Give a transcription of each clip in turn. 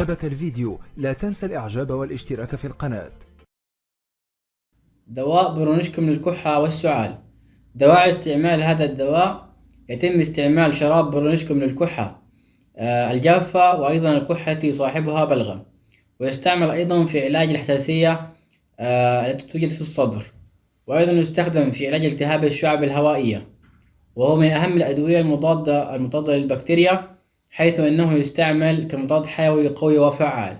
عجبك الفيديو لا تنسى الإعجاب والاشتراك في القناة. دواء برونشكم للكحة والسعال. دواعي استعمال هذا الدواء: يتم استعمال شراب برونشكم للكحة الجافة، وأيضا الكحة يصاحبها بلغم، ويستعمل أيضا في علاج الحساسية التي توجد في الصدر، وأيضا يستخدم في علاج التهاب الشعب الهوائية، وهو من أهم الأدوية المضادة للبكتيريا، حيث أنه يستعمل كمضاد حيوي قوي وفعال.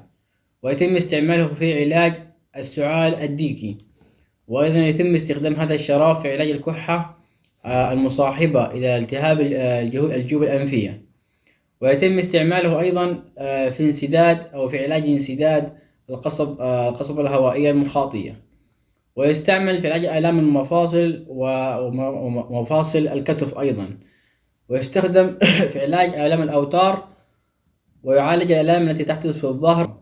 ويتم استعماله في علاج السعال الديكي، وأيضا يتم استخدام هذا الشراب في علاج الكحة المصاحبة إلى التهاب الجيوب الأنفية. ويتم استعماله أيضا في انسداد أو في علاج انسداد القصبة الهوائية المخاطية. ويستعمل في علاج آلام المفاصل ومفاصل الكتف أيضا. ويستخدم في علاج آلام الأوتار، ويعالج الآلام التي تحدث في الظهر،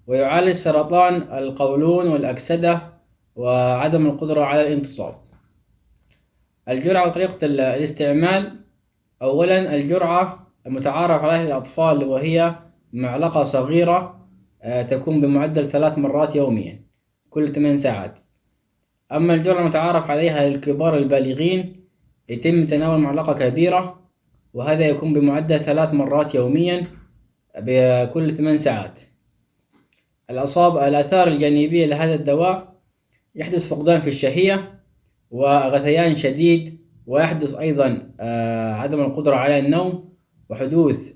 ويعالج سرطان القولون والأكسدة وعدم القدرة على الانتصاب. الجرعة وطريقة الاستعمال: أولا، الجرعة المتعارف عليها للأطفال وهي معلقة صغيرة تكون بمعدل 3 مرات يوميا كل 8 ساعات. أما الجرعة المتعارف عليها للكبار البالغين يتم تناول معلقة كبيرة، وهذا يكون بمعدل 3 مرات يوميا بكل 8 ساعات. الآثار الجانبية لهذا الدواء: يحدث فقدان في الشهية وغثيان شديد، ويحدث أيضا عدم القدرة على النوم، وحدوث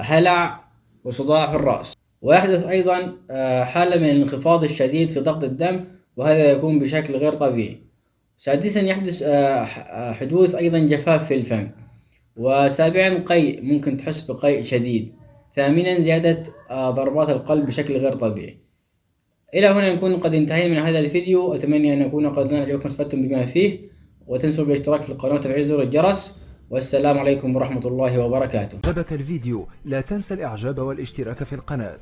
هلع وصداع في الرأس، ويحدث أيضا حالة من الانخفاض الشديد في ضغط الدم، وهذا يكون بشكل غير طبيعي. سادسا، يحدث حدوث أيضا جفاف في الفم. وسابعا، قيء، ممكن تحس بقيء شديد. ثامنا، زيادة ضربات القلب بشكل غير طبيعي. إلى هنا نكون قد انتهينا من هذا الفيديو. أتمنى أن أكون قد أعجبكم واستفدتم بما فيه، وتنسوا الاشتراك في القناة وتفعيل زر الجرس. والسلام عليكم ورحمة الله وبركاته. عجبك الفيديو لا تنسى الإعجاب والاشتراك في القناة.